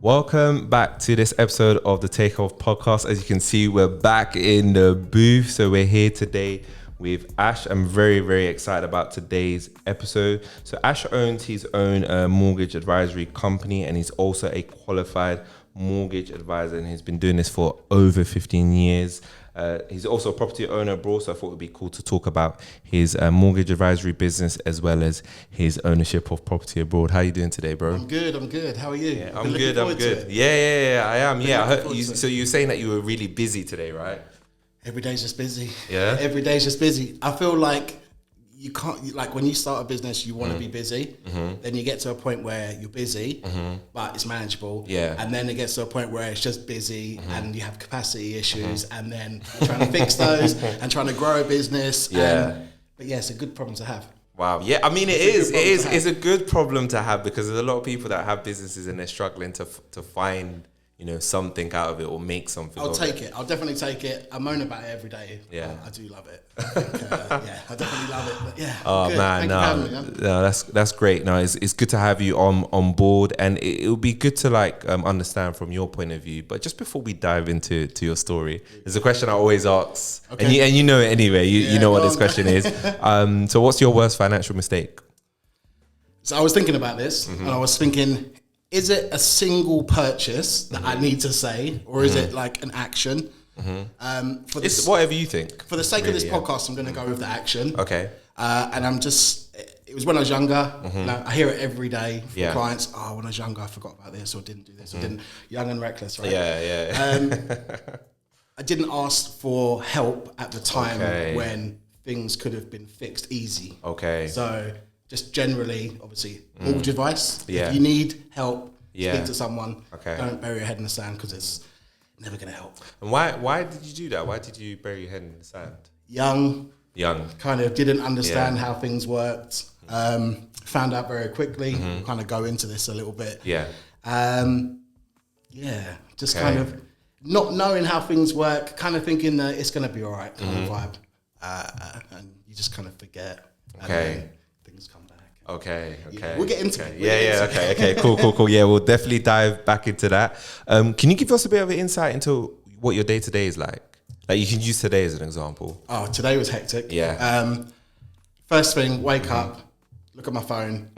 Welcome back to this episode of the Takeoff Podcast. As you can see, we're back in the booth. So we're here today with Ash. I'm very, very excited about today's episode. So Ash owns his own mortgage advisory company, and he's also a qualified mortgage advisor, and he's been doing this for over 15 years. He's also a property owner abroad, so I thought it would be cool to talk about his mortgage advisory business as well as his ownership of property abroad. How are you doing today, bro? I'm good. How are you? Yeah, I'm good. Yeah, I am. Yeah, I heard you, so you were saying that you were really busy today, right? Every day's just busy. Yeah? Every day's just busy. I feel like you can't, like when you start a business, you want to be busy. Then you get to a point where you're busy, but it's manageable. Yeah. And then it gets to a point where it's just busy and you have capacity issues, and then you're trying to fix those and trying to grow a business. Yeah. But yeah, it's a good problem to have. Wow. Yeah, I mean, it's a good problem to have, because there's a lot of people that have businesses and they're struggling to find, you know, something out of it or make something. I'll take it. I'll definitely take it. I moan about it every day. Yeah. I do love it. I think, yeah, I definitely love it. But yeah. Oh good. man, Thank you for having me, no, that's great. No, it's good to have you on board, and it would be good to understand from your point of view. But just before we dive into your story, there's a question I always ask, Okay. and you know it anyway. You know what this question is. So what's your worst financial mistake? So I was thinking about this, and I was thinking, is it a single purchase that I need to say, or is it like an action? For It's whatever you think. For the sake of this podcast, I'm going to go with the action. Okay. And it was when I was younger. Now, I hear it every day from clients. Oh, when I was younger, I forgot about this or didn't do this or didn't. Young and reckless, right? Yeah. I didn't ask for help at the time when things could have been fixed easy. Okay. So just generally, obviously, mortgage advice. Yeah. If you need help, Yeah. speak to someone. Okay. Don't bury your head in the sand, because it's never going to help. And why did you do that? Why did you bury your head in the sand? Young, Young. kind of didn't understand how things worked. Found out very quickly. We'll kind of go into this a little bit. Yeah. Just kind of not knowing how things work, kind of thinking that it's going to be all right, kind of vibe. And you just kind of forget. And then things come back. Okay. We'll get into it. Okay. Cool. Yeah, we'll definitely dive back into that. Can you give us a bit of an insight into what your day to day is like? Like, you can use today as an example. Oh, today was hectic. Yeah. First thing, wake up, look at my phone,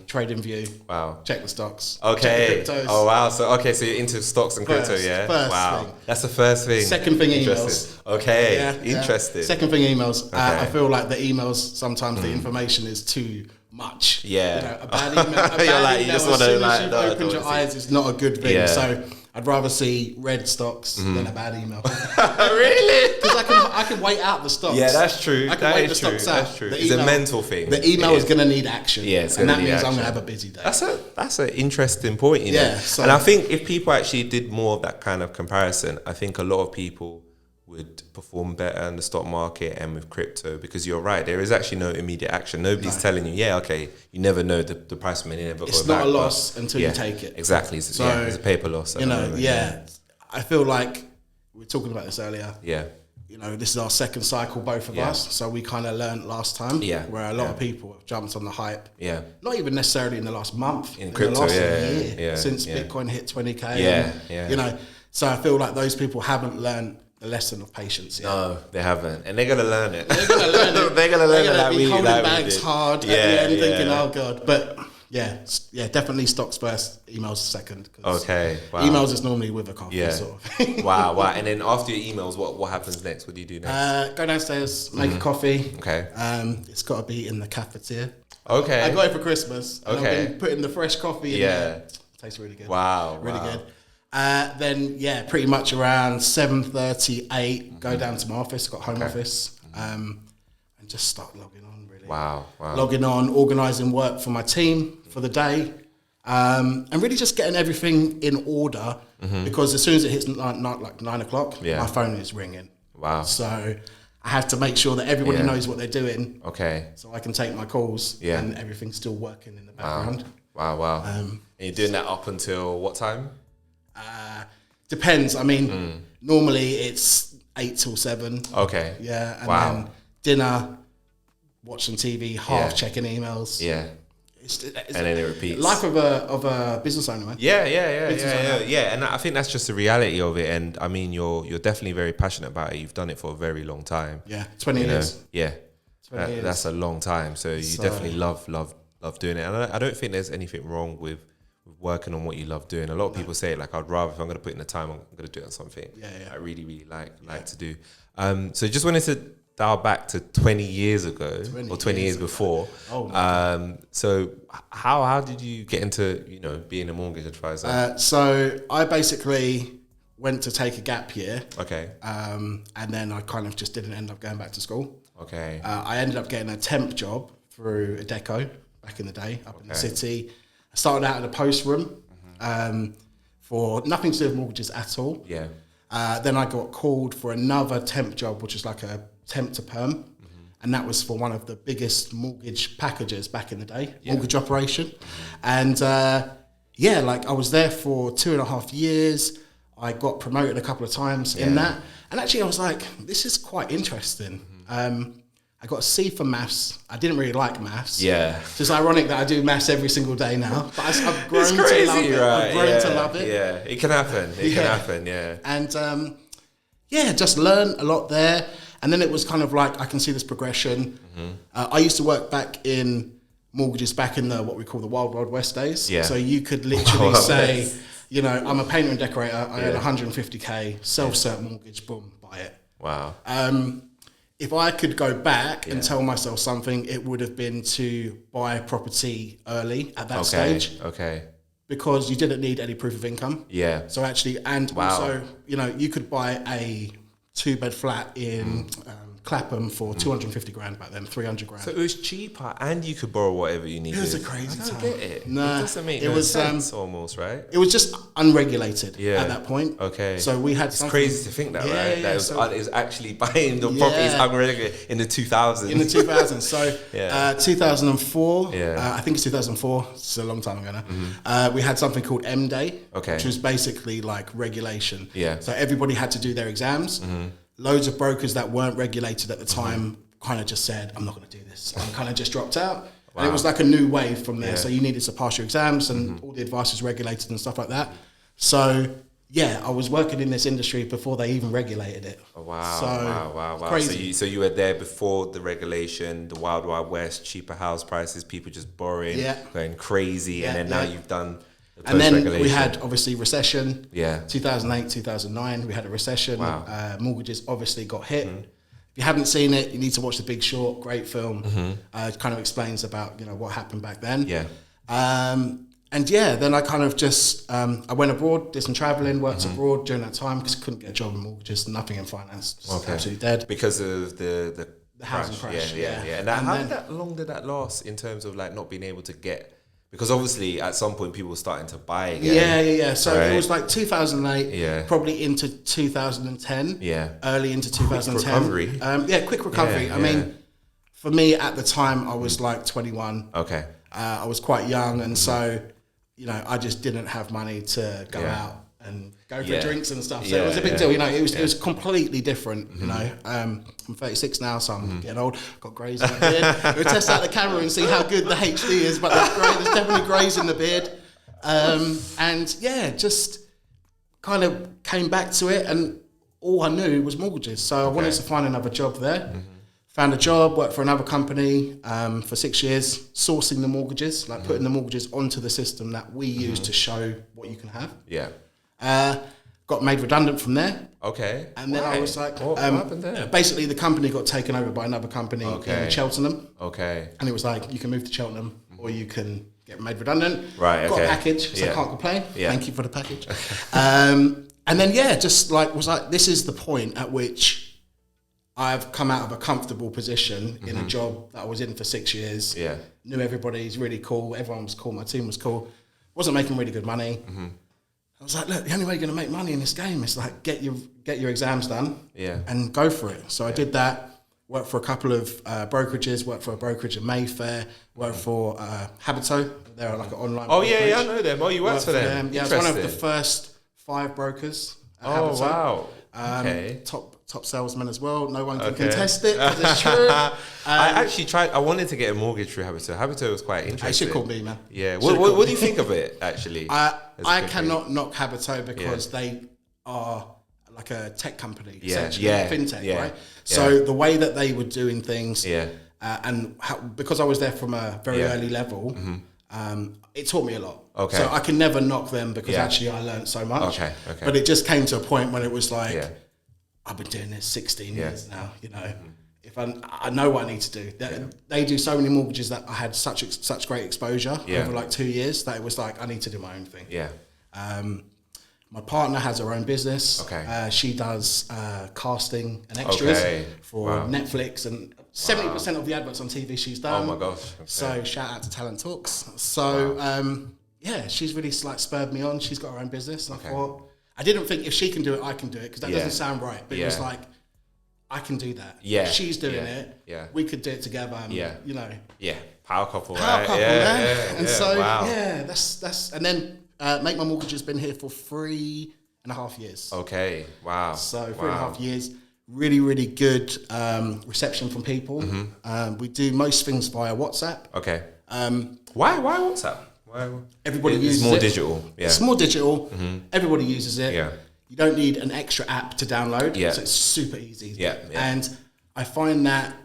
trading view. Wow. Check the stocks. Okay. Check the cryptos. Oh wow. So you're into stocks and crypto, yeah? First wow. thing. That's the first thing. Second thing, Interesting. emails. Okay. Yeah. Interesting. Second thing, emails. Okay. I feel like the emails, sometimes the information is too much. Yeah. You know, a bad email. You're like, you just want to as soon as you've opened your eyes, it's not a good thing. Yeah. So I'd rather see red stocks than a bad email. Really? Because I can wait out the stocks. Yeah, that's true. I can wait the stocks out. That's true. The It's a email- mental thing. The email is going to need action. Yeah, it's and gonna that need means I'm action. going to have a busy day. That's an interesting point, you know. Yeah, so- and I think if people actually did more of that kind of comparison, I think a lot of people would perform better in the stock market and with crypto, because you're right, there is actually no immediate action. Nobody's telling you, you never know the price may never go back. It's not a loss until you take it. Exactly. It's a paper loss. You know, I feel like we were talking about this earlier. Yeah. You know, this is our second cycle, both of us. So we kind of learned last time. Yeah. Where a lot of people have jumped on the hype. Yeah. Not even necessarily in the last month. In crypto, the last yeah. year. Since Bitcoin hit 20K. Yeah. You know, so I feel like those people haven't learned the lesson of patience yet. No, they haven't. And they're going to learn it. They're going to learn it. They're going to learn it like be we holding like we bags did. hard at the end thinking, oh God. But yeah, definitely stocks first, emails second. Okay, wow. Emails is normally with a coffee, sort of. Wow. And then after your emails, what happens next? What do you do next? Go downstairs, make a coffee. Okay. It's got to be in the cafetiere. Okay. I got it for Christmas. And Okay. I've been putting the fresh coffee in there. Tastes really good. Wow. Really good. Then, pretty much around 7:30, 8, go down to my office, got home office, and just start logging on, really. Wow. Logging on, organising work for my team for the day, and really just getting everything in order, because as soon as it hits like 9 o'clock, my phone is ringing. Wow. So I have to make sure that everybody knows what they're doing. Okay. So I can take my calls and everything's still working in the background. Wow. And you're doing that up until what time? Depends. I mean, normally it's 8 till 7. Okay. Yeah. And then dinner, watching TV, checking emails. Yeah. It's and then it repeats. Life of a business owner, man. Yeah. And I think that's just the reality of it. And I mean, you're definitely very passionate about it. You've done it for a very long time. Yeah, 20 years. Yeah, that's a long time. So you definitely love doing it. And I don't think there's anything wrong with working on what you love doing. A lot of people say, like, I'd rather, if I'm going to put in the time, I'm going to do it on something I really, really like to do. So just wanted to dial back to 20 years ago or 20 years before. So how did you get into, being a mortgage advisor? So I basically went to take a gap year. Okay. And then I kind of just didn't end up going back to school. Okay. I ended up getting a temp job through a deco back in the day up in the city. I started out in a post room for nothing to do with mortgages at all. Yeah. Then I got called for another temp job, which was like a temp to perm. And that was for one of the biggest mortgage packages back in the day, mortgage operation. And I was there for 2.5 years. I got promoted a couple of times in that. And actually I was like, this is quite interesting. I got a C for maths. I didn't really like maths. Yeah. It's just ironic that I do maths every single day now. But I've grown it's crazy, to love it. Right? I've grown to love it. Yeah, it can happen. It can happen, yeah. And just learn a lot there. And then it was kind of like, I can see this progression. I used to work back in mortgages back in what we call the Wild Wild West days. Yeah. So you could literally say, I'm a painter and decorator. I earn 150K, self-cert mortgage, boom, buy it. Wow. If I could go back and tell myself something, it would have been to buy property early at that stage. Okay. Because you didn't need any proof of income. Yeah. So actually, also, you could buy a 2-bed flat in Clapham for 250 grand back then, 300 grand. So it was cheaper and you could borrow whatever you needed. It was a crazy time. I don't get it. No, it doesn't make sense almost, right? It was just unregulated at that point. Okay. So we had It's crazy to think that, right? That it was actually buying the properties unregulated in the 2000s. In the 2000s. So 2004, I think it's 2004, it's a long time ago now, we had something called M Day, which was basically like regulation. Yeah. So everybody had to do their exams. Loads of brokers that weren't regulated at the time kind of just said, I'm not going to do this. And kind of just dropped out. And it was like a new wave from there. So you needed to pass your exams and all the advice was regulated and stuff like that. So I was working in this industry before they even regulated it. Oh, wow. Crazy. So you were there before the regulation, the Wild Wild West, cheaper house prices, people just borrowing, going crazy. And then now you've done... And then we had obviously recession. 2008, 2009, we had a recession. Wow. Mortgages obviously got hit. If you haven't seen it, you need to watch The Big Short. Great film. It kind of explains about what happened back then. Then I kind of just I went abroad, did some traveling, worked abroad during that time because I couldn't get a job in mortgages, nothing in finance, just absolutely dead because of the housing crash. And how long did that last in terms of like not being able to get? Because obviously at some point people were starting to buy again. Yeah. So it was like 2008, probably into 2010. Early into 2010. Quick recovery. Quick recovery. I mean, for me at the time, I was like 21. Okay. I was quite young, and so I just didn't have money to go out and go for drinks and stuff. So it was a big deal. It was completely different. I'm 36 now, so I'm getting old. Got greys in the beard. We'll test out the camera and see how good the HD is, but there's definitely greys in the beard. Just kind of came back to it, and all I knew was mortgages. So I wanted to find another job there. Found a job, worked for another company for 6 years, sourcing the mortgages, like putting the mortgages onto the system that we use to show what you can have. Got made redundant from there. Okay. And then I was like, what happened there? Basically, the company got taken over by another company in Cheltenham. Okay. And it was like, you can move to Cheltenham or you can get made redundant. Right. Got a package, so I can't complain. Thank you for the package. And then this is the point at which I've come out of a comfortable position in a job that I was in for 6 years. Knew everybody, he's really cool. Everyone was cool. My team was cool. Wasn't making really good money. I was like, look, the only way you're going to make money in this game is like get your exams done and go for it. So I did that, worked for a couple of brokerages, worked for a brokerage in Mayfair, worked for Habito. They're like an online brokerage. I know them. Oh, you worked for them. Yeah, I was one of the first 5 brokers at Habito. Wow. Top salesman as well. No one can contest it, because it's true. I actually tried. I wanted to get a mortgage through Habito. Habito was quite interesting. You should call me, man. Yeah. What do you think of it, actually? I cannot knock Habito because they are like a tech company, essentially, fintech, right? So the way that they were doing things, and because I was there from a very early level, it taught me a lot. Okay. So I can never knock them because actually I learned so much. Okay. But it just came to a point when it was like, I've been doing this 16 years now, you know. If I know what I need to do. They do so many mortgages that I had such great exposure over like 2 years that it was like, I need to do my own thing. Yeah. My partner has her own business. Okay. She does casting and extras for Netflix, and 70% of the adverts on TV she's done. Oh my gosh. Okay. So shout out to Talent Talks. So she's really like spurred me on. She's got her own business, and I thought, I didn't think if she can do it, I can do it, because that doesn't sound right. But it was like, I can do that. Yeah. If she's doing it. Yeah. We could do it together. And, you know. Yeah. Power couple, Power couple, man. Yeah, and so that's and then Make My Mortgage has been here for 3.5 years. Okay. Wow. So 3.5 years. Really, really good reception from people. We do most things via WhatsApp. Okay. Why WhatsApp? Everybody uses it. It's more digital. Yeah. It's more digital. Everybody uses it. Yeah. You don't need an extra app to download. Yeah. So it's super easy. Yeah. And I find that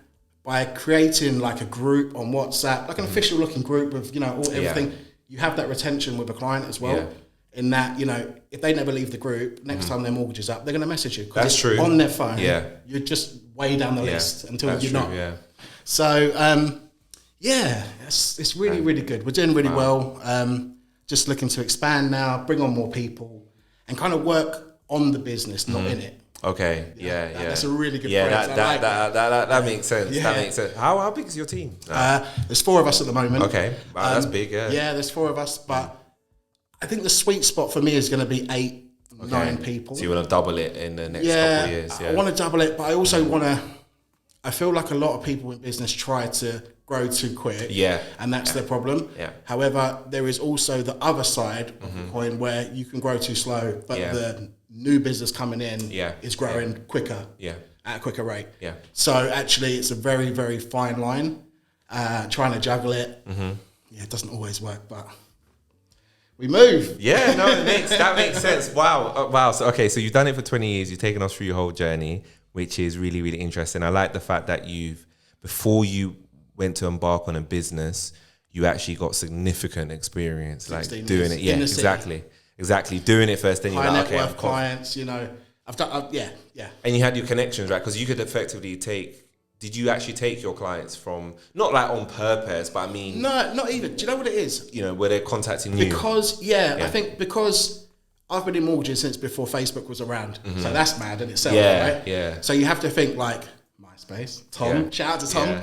by creating like a group on WhatsApp, like an official looking group of, you know, everything, you have that retention with a client as well. Yeah. In that, you know, if they never leave the group, next time their mortgage is up, they're going to message you. That's true. On their phone. Yeah. You're just way down the list until you're not. Yeah. So, it's really, really good. We're doing really well. Just looking to expand now, bring on more people, and kind of work on the business, not in it. Okay. Yeah. That's a really good point. That makes sense. Yeah. That makes sense. How big is your team? There's 4 of us at the moment. Okay. Wow, that's big. Yeah. Yeah, there's 4 of us, but I think the sweet spot for me is going to be 8, 9 people. So you want to double it in the next couple of years? Yeah. I want to double it, but I also want to. I feel like a lot of people in business try to grow too quick. Yeah. And that's their problem. Yeah. However, there is also the other side of the coin where you can grow too slow, but the new business coming in is growing quicker. Yeah. At a quicker rate. Yeah. So actually, it's a very, very fine line. Trying to juggle it. Yeah, it doesn't always work, but we move. Yeah, no, that makes sense. Wow. So so you've done it for 20 years. You've taken us through your whole journey, which is really, really interesting. I like the fact that before you went to embark on a business, you actually got significant experience, like doing it. Yeah, exactly. Doing it first, then you're like, okay, net worth clients. You know, I've done. Yeah. And you had your connections, right? Because you could effectively take. Did you actually take your clients from, not like on purpose, but I mean... No, not even. Do you know what it is? You know, where they're contacting you? Because, I think because I've been in mortgages since before Facebook was around. So that's mad in itself, right? Yeah. So you have to think like, MySpace, Tom, shout out to Tom.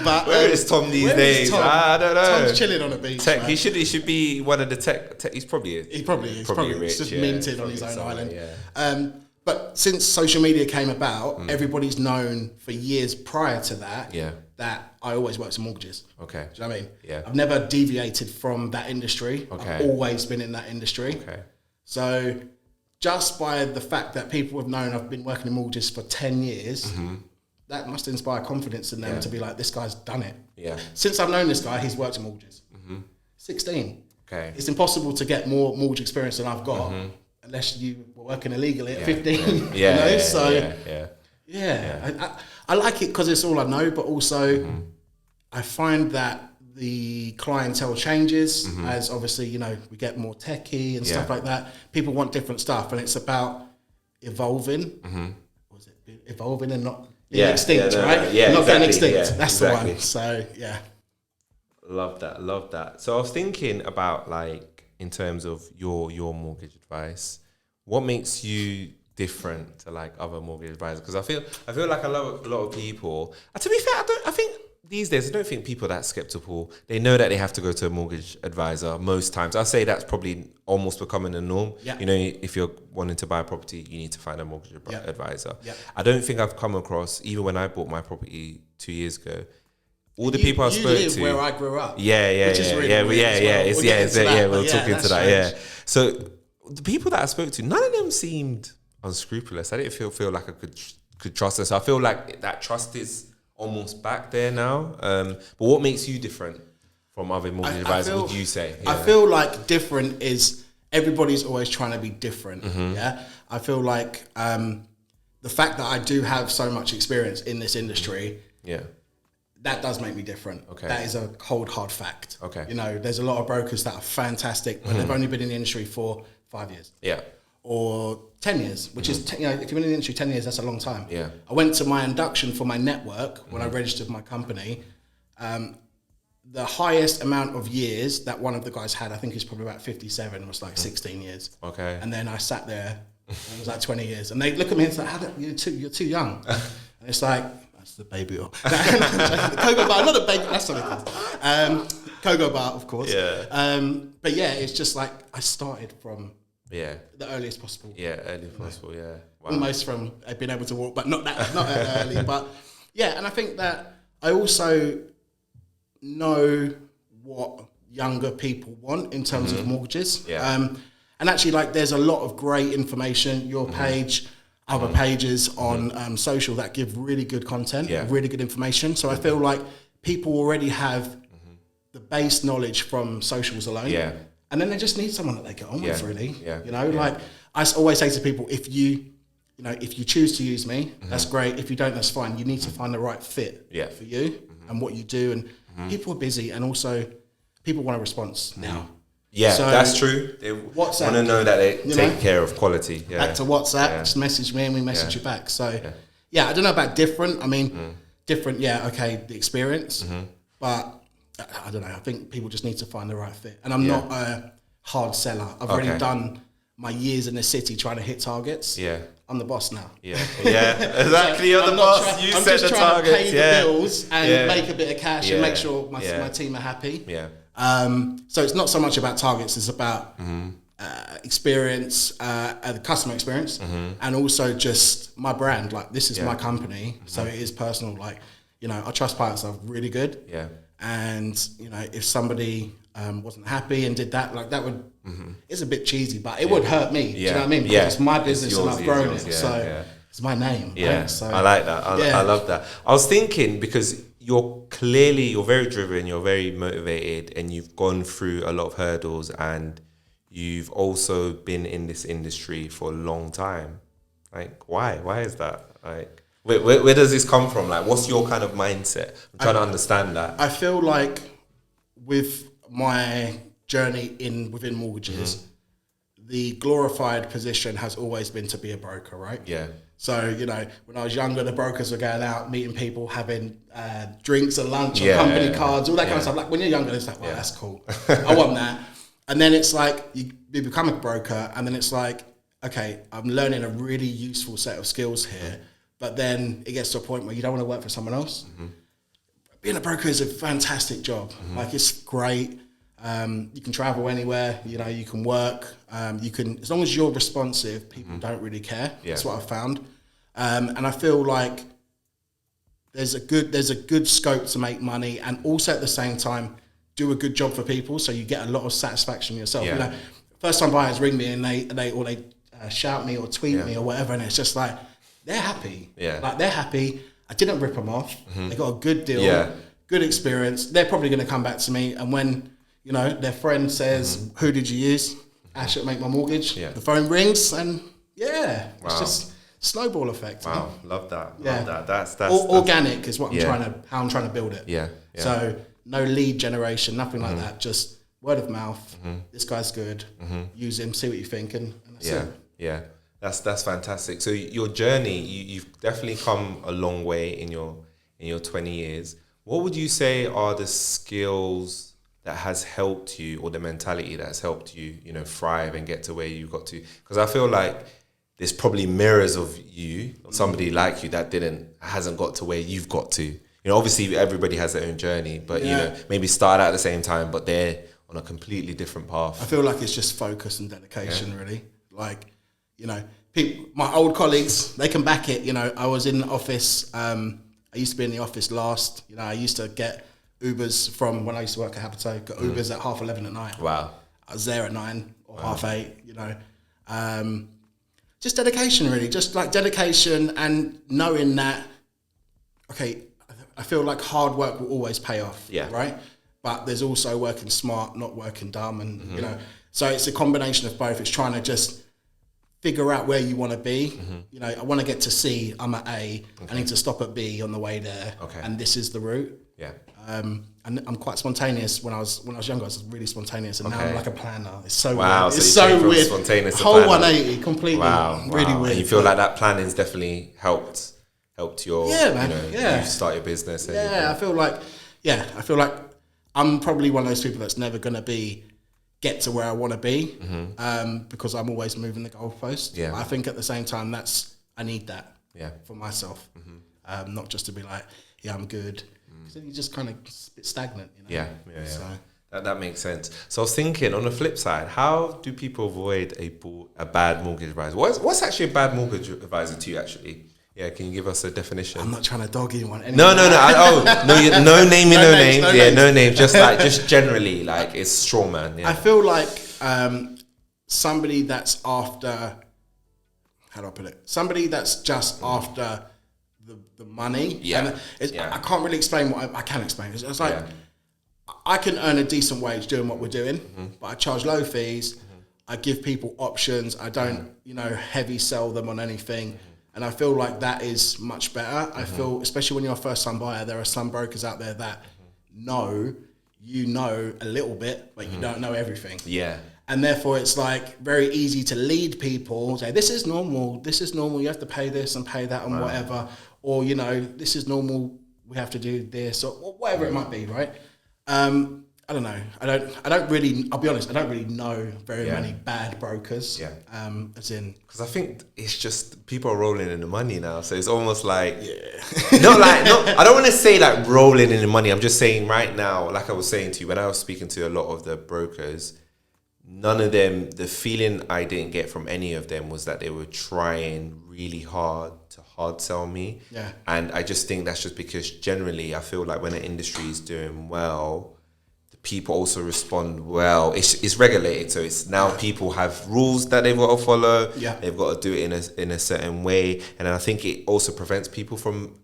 But where is Tom these days? Tom? I don't know. Tom's chilling on a beach. He should be one of the tech he's probably He probably is. Rich, he's just minted on his own island. Yeah. But since social media came about, everybody's known for years prior to that that I always worked in mortgages. Okay. Do you know what I mean? Yeah. I've never deviated from that industry. Okay. I've always been in that industry. Okay. So just by the fact that people have known I've been working in mortgages for 10 years, that must inspire confidence in them to be like, this guy's done it. Yeah. Since I've known this guy, he's worked in mortgages. 16. Okay. It's impossible to get more mortgage experience than I've got. Unless you were working illegally at 15, I like it because it's all I know, but also I find that the clientele changes as obviously, you know, we get more techie and stuff like that. People want different stuff, and it's about evolving. Was it evolving and not being extinct, right? Yeah, not getting extinct. That's the one. So love that. So I was thinking about, like, in terms of your mortgage advice, what makes you different to like other mortgage advisors? Because I feel like a lot of people. To be fair, I think these days I don't think people are that skeptical. They know that they have to go to a mortgage advisor most times. I say that's probably almost becoming a norm. Yeah. You know, if you're wanting to buy a property, you need to find a mortgage advisor. Yeah. I don't think I've come across, even when I bought my property 2 years ago, all the people I spoke to, where I grew up. We'll talk into that. Yeah. So the people that I spoke to, none of them seemed unscrupulous. I didn't feel like I could trust them. So I feel like that trust is almost back there now. But what makes you different from other mortgage advisors, would you say? Yeah. I feel like different is everybody's always trying to be different. Yeah, I feel like the fact that I do have so much experience in this industry, that does make me different. Okay, that is a cold hard fact. Okay, you know, there's a lot of brokers that are fantastic, but they've only been in the industry for 5 years. Yeah, or 10 years, which is you know, if you've been in the industry 10 years, that's a long time. Yeah, I went to my induction for my network when I registered my company. The highest amount of years that one of the guys had, I think he's probably about 57, was like 16 years. Okay. And then I sat there, and it was like 20 years. And they look at me and say, you're too young. And it's like, that's the baby oil. Cocoa bar, not a baby, that's something else. Cocoa bar, of course. Yeah. But yeah, it's just like, I started from the earliest possible. Yeah, earliest possible, yeah. Wow. Almost from being able to walk, but not that early. But yeah, and I think that I also know what younger people want in terms of mortgages. Yeah. And actually, like, there's a lot of great information, your page, other pages on social that give really good content, really good information. So I feel like people already have the base knowledge from socials alone. Yeah. And then they just need someone that they get on with, really. Yeah. You know, like I always say to people, if you choose to use me, that's great. If you don't, that's fine. You need to find the right fit for you and what you do. And people are busy, and also people want a response now. Yeah, so that's true. They want to know that they take care of quality. Yeah. Back to WhatsApp, just message me and we message you back. So, I don't know about different. I mean, different, okay, the experience. But I don't know. I think people just need to find the right fit. And I'm not a hard seller. I've already done my years in the city trying to hit targets. Yeah. I'm the boss now. Yeah, exactly. You're the boss. You set the targets. I'm just trying to pay the bills and make a bit of cash and make sure my team are happy. Yeah. So it's not so much about targets. It's about experience, the customer experience, and also just my brand. Like, this is my company, so it is personal. Like, you know, our trust pilots are really good. Yeah. And you know, if somebody wasn't happy and did that, like, that would. It's a bit cheesy, but it would hurt me. Do you know what I mean? Because it's my business and I've grown it, so it's my name. Yeah, right? So, I like that. I love that. I was thinking, because you're very driven, you're very motivated, and you've gone through a lot of hurdles, and you've also been in this industry for a long time. Like, why? Why is that? Like, where does this come from? Like, what's your kind of mindset? I'm trying to understand that. I feel like with my journey within mortgages, the glorified position has always been to be a broker, right? Yeah. So, you know, when I was younger, the brokers were going out, meeting people, having drinks and lunch and company cards, all that kind of stuff. Like, when you're younger, it's like, well, that's cool. I want that. And then it's like, you become a broker, and then it's like, okay, I'm learning a really useful set of skills here. But then it gets to a point where you don't want to work for someone else. Being a broker is a fantastic job. Like, it's great. You can travel anywhere, you know, you can work, you can, as long as you're responsive, people don't really care. That's what I've found. And I feel like there's a good scope to make money, and also at the same time do a good job for people, so you get a lot of satisfaction yourself. You know, first time buyers ring me and they shout me or tweet me or whatever, and it's just like, they're happy. Like, they're happy. I didn't rip them off. They got a good deal, good experience. They're probably going to come back to me, and when, you know, their friend says, who did you use? Ash at Make My Mortgage. The phone rings, and it's just snowball effect. Wow, love that. Love that. That's organic is what how I'm trying to build it. Yeah. So no lead generation, nothing like that. Just word of mouth. This guy's good. Use him, see what you think, and that's it. Yeah. That's fantastic. So your journey, you've definitely come a long way in your 20 years. What would you say are the skills that has helped you, or the mentality that has helped you, you know, thrive and get to where you got to? Because I feel like there's probably mirrors of you, or somebody like you that hasn't got to where you've got to. You know, obviously everybody has their own journey, but you know, maybe start out at the same time, but they're on a completely different path. I feel like it's just focus and dedication, really. Like, you know, my old colleagues, they can back it. You know, I was in the office. I used to be in the office last. You know, I used to get Ubers from when I used to work at Habito, got Ubers at 11:30 at night. Wow. I was there at 9 or 8:30, you know. Just dedication, really. Just like dedication and knowing that, okay, I feel like hard work will always pay off, right? But there's also working smart, not working dumb, and you know, so it's a combination of both. It's trying to just figure out where you want to be. You know, I want to get to C, I'm at A, I need to stop at B on the way there, and this is the route. And I'm quite spontaneous. When I was younger, I was really spontaneous, and now I'm like a planner. It's so weird. It's so weird. Spontaneous to whole planner. 180 completely. Really weird. And you feel like that planning's definitely helped your you start your business. I feel like I'm probably one of those people that's never gonna get to where I want to be, because I'm always moving the goalpost. I think at the same time I need that for myself, not just to be like, I'm good. Because then you just kind of a bit stagnant, you know? So. That makes sense. So I was thinking, on the flip side, how do people avoid a bad mortgage advisor? What's actually a bad mortgage advisor to you, actually? Yeah, can you give us a definition? I'm not trying to dog anyone. No, no naming, no names. No names. Just generally, like, it's straw man. I feel like somebody that's after, how do I put it? Somebody that's just after the money. I can't really explain what I can explain. It's like, I can earn a decent wage doing what we're doing, but I charge low fees. I give people options. I don't, heavy sell them on anything. And I feel like that is much better. I feel, especially when you're a first time buyer, there are some brokers out there that know a little bit, but you don't know everything. And therefore it's like very easy to lead people, say, this is normal, you have to pay this and pay that and whatever. Or, this is normal, we have to do this, or whatever it might be, right? I don't know. I'll be honest, I don't really know very many bad brokers. As in, because I think it's just people are rolling in the money now. So it's almost like, I don't want to say like rolling in the money. I'm just saying right now, like I was saying to you, when I was speaking to a lot of the brokers, none of them, the feeling I didn't get from any of them was that they were trying really hard to hard sell me. And I just think that's just because generally I feel like when the industry is doing well, people also respond well. It's regulated, so it's now people have rules that they've got to follow. They've got to do it in a certain way, and I think it also prevents people from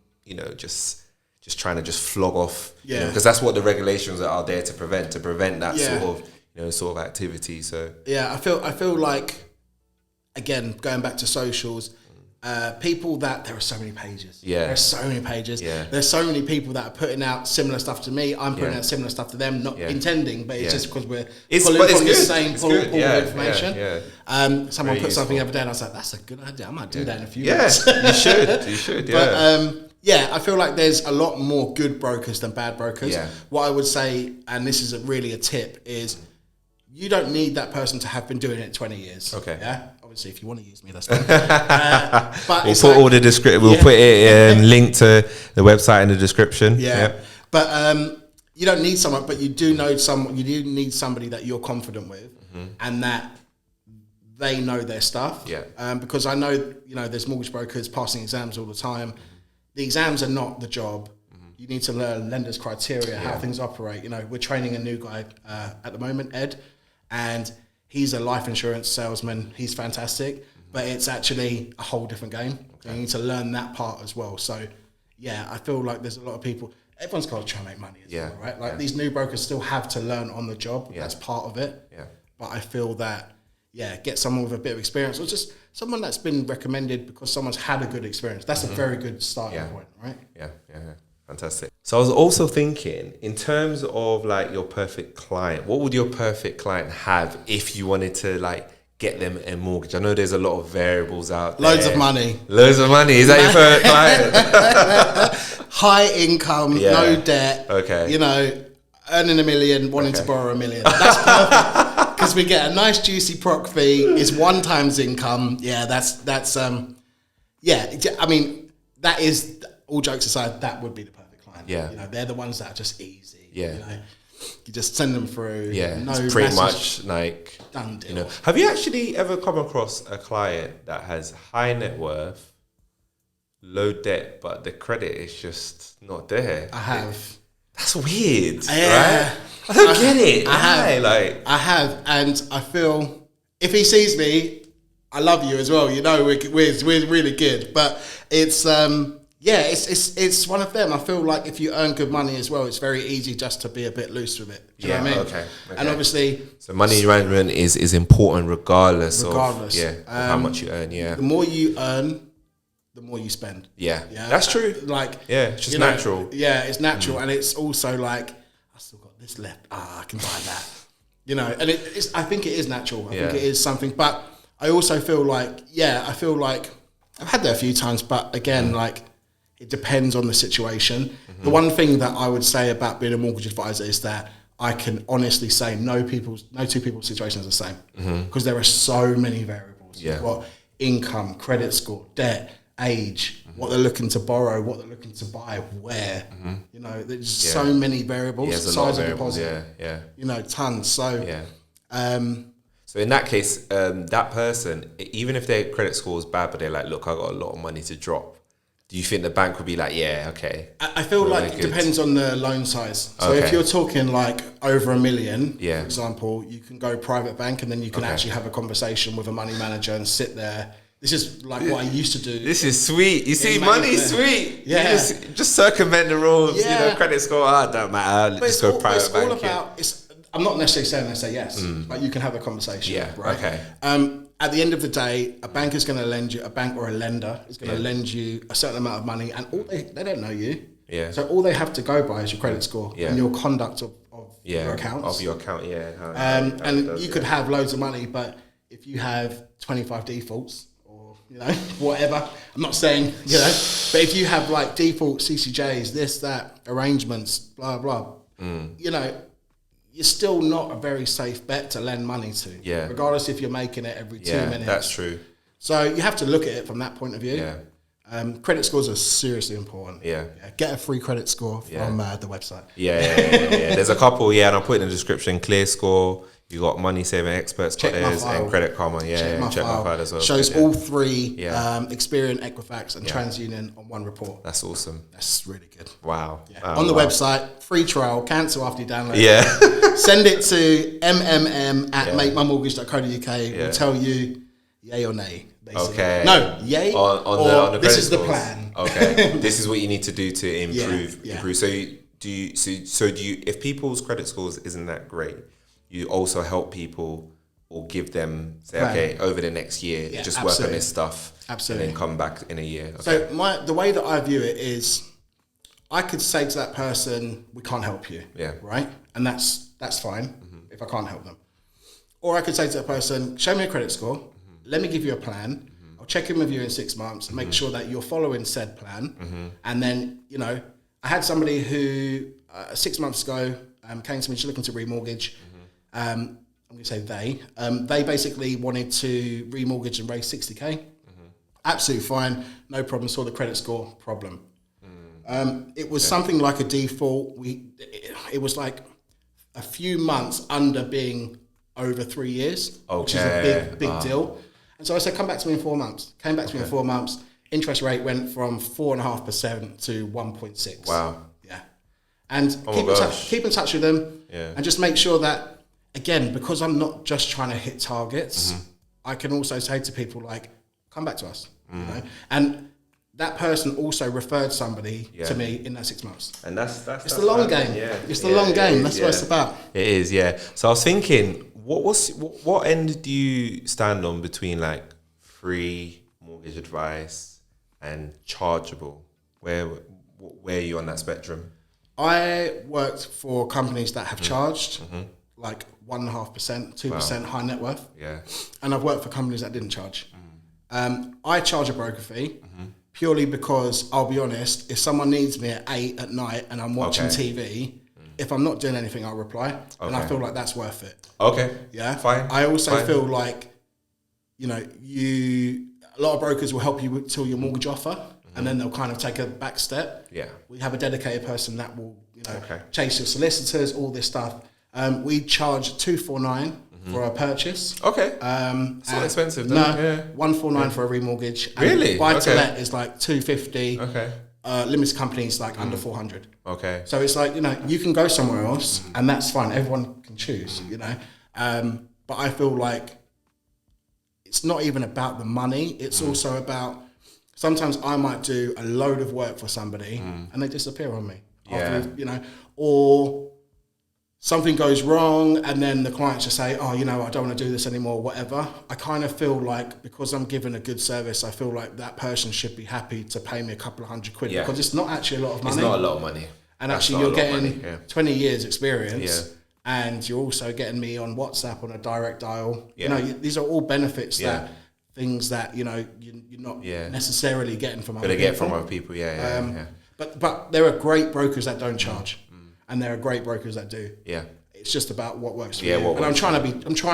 just trying to just flog off. Because that's what the regulations are out there to prevent that sort of activity. So I feel like, again, going back to socials, people that there are so many pages. There's so many pages. There's so many people that are putting out similar stuff to me. I'm putting out similar stuff to them, not intending, but it's just because we're pulling from the same pool of information. Someone put something the other day and I was like, that's a good idea. I might do that in a few minutes. You should. But I feel like there's a lot more good brokers than bad brokers. What I would say, and this is really a tip, is you don't need that person to have been doing it 20 years. Obviously, if you want to use me, that's fine. But we'll put all the description. We'll put it link to the website in the description. But you don't need someone, but you do know someone. You do need somebody that you're confident with, and that they know their stuff. Because I know there's mortgage brokers passing exams all the time. The exams are not the job. You need to learn lenders' criteria, how things operate. We're training a new guy at the moment, Ed, and he's a life insurance salesman. He's fantastic, but it's actually a whole different game. So you need to learn that part as well. So, I feel like there's a lot of people. Everyone's got to try and make money as well, right? Like these new brokers still have to learn on the job. That's part of it. But I feel that, get someone with a bit of experience, or just someone that's been recommended because someone's had a good experience. That's a very good starting point, right? Fantastic. So I was also thinking, in terms of like your perfect client, what would your perfect client have if you wanted to like get them a mortgage? I know there's a lot of variables out there. Loads of money. Is that your perfect client? High income, no debt. Earning $1 million, wanting to borrow $1 million. That's perfect. Because we get a nice juicy proc fee. It's 1 times income. That's I mean, that is, all jokes aside, that would be the perfect client. They're the ones that are just easy. You just send them through. It's pretty much like done deal. Have you actually ever come across a client that has high net worth, low debt, but the credit is just not there? I have. That's weird, right? I don't get it. I have, and I feel if he sees me, I love you as well. You know, we're really good, but it's it's one of them. I feel like if you earn good money as well, it's very easy just to be a bit loose with it. Do you know what I mean? Okay. And obviously, so money management is important regardless of how much you earn. Yeah, the more you earn, the more you spend. Yeah, that's true. Like, it's just natural. It's natural, and it's also like, I still got this left. I can buy that. You know, and I think it is natural. I think it is something, but I also feel like, I've had that a few times, but again, like, it depends on the situation. The one thing that I would say about being a mortgage advisor is that I can honestly say no two people's situations are the same, because there are so many variables. You've got income, credit score, debt, age, what they're looking to borrow, what they're looking to buy, where. You know, there's so many variables. Size of deposit. You know, tons. So so in that case, that person, even if their credit score is bad, but they're like, look, I got a lot of money to drop, do you think the bank would be like, I feel like it depends on the loan size. So if you're talking like over $1 million, for example, you can go private bank, and then you can actually have a conversation with a money manager and sit there. This is like what I used to do. This is sweet. You see, money's sweet. Yeah. You just circumvent the rules. You know, credit score, don't matter. Just go private bank. It's all about, I'm not necessarily saying they say yes, but you can have a conversation. Yeah, right? Okay. At the end of the day, a bank is going to lend you, a bank or a lender is going to lend you a certain amount of money, and they don't know you. Yeah. So all they have to go by is your credit score and your conduct of your accounts. Of your account, and you could have loads of money, but if you have 25 defaults or, you know, whatever, I'm not saying, you know, but if you have like default CCJs, this, that, arrangements, blah, blah, you know, you're still not a very safe bet to lend money to. Yeah. Regardless if you're making it every 2 minutes. That's true. So you have to look at it from that point of view. Yeah. Credit scores are seriously important. Yeah. Get a free credit score from the website. There's a couple, and I'll put it in the description. Clear Score, you got Money Saving Experts, got theirs, and Credit Karma. Check my file as well. Shows all three, Experian, Equifax, and TransUnion on one report. That's awesome. That's really good. Wow. On the website, free trial, cancel after you download it. Send it to makemymortgage.co.uk. We'll tell you yay or nay. Basically. Okay. No, yay on the this is scores. The plan. Okay. This is what you need to do to improve. Improve. So do you? If people's credit scores isn't that great, you also help people or give them okay, over the next year, just work on this stuff, and then come back in a year. Okay. So the way that I view it is, I could say to that person, we can't help you. Right, and that's fine if I can't help them. Or I could say to that person, show me a credit score. Let me give you a plan. I'll check in with you in 6 months and make sure that you're following said plan. And then, you know, I had somebody who 6 months ago came to me, she's looking to remortgage. I'm going to say they basically wanted to remortgage and raise 60K. Absolutely fine. No problem. Saw the credit score problem. It was something like a default. It was like a few months under being over 3 years, which is a big deal. And so I said, come back to me in 4 months. Came back to me in 4 months. Interest rate went from 4.5% to 1.6. Wow. Yeah. And keep in touch with them and just make sure that, again, because I'm not just trying to hit targets, I can also say to people like, come back to us. You know? And that person also referred somebody to me in that 6 months. And that's the long game. Yeah. It's the long game. That's what it's about. It is, yeah. So I was thinking, what end do you stand on between like free mortgage advice and chargeable? Where are you on that spectrum? I worked for companies that have charged like 1.5%, 2% high net worth. Yeah. And I've worked for companies that didn't charge. I charge a broker fee purely because, I'll be honest, if someone needs me at 8 at night and I'm watching TV, if I'm not doing anything, I'll reply. And I feel like that's worth it. Okay. Yeah. Fine. I also feel like, you know, a lot of brokers will help you till your mortgage offer, and then they'll kind of take a back step. Yeah. We have a dedicated person that will, you know, chase your solicitors, all this stuff. We charge $249 for a purchase. Okay. It's not expensive though. No, $149 for a remortgage. And really? Buy to let is like $250. Okay. Limited companies like under $400. Okay. So it's like, you know, you can go somewhere else and that's fine. Everyone can choose, you know. But I feel like it's not even about the money. It's also about, sometimes I might do a load of work for somebody and they disappear on me. After, you know, or something goes wrong and then the clients just say, oh, you know, I don't want to do this anymore, whatever. I kind of feel like, because I'm given a good service, I feel like that person should be happy to pay me a couple of £100 because it's not actually a lot of money. It's not a lot of money. And actually you're getting 20 years experience and you're also getting me on WhatsApp on a direct dial. You know, these are all benefits that, things that, you know, you're not necessarily getting from other people. Get from other people, But there are great brokers that don't charge. And there are great brokers that do. Yeah. It's just about what works for you. And I'm trying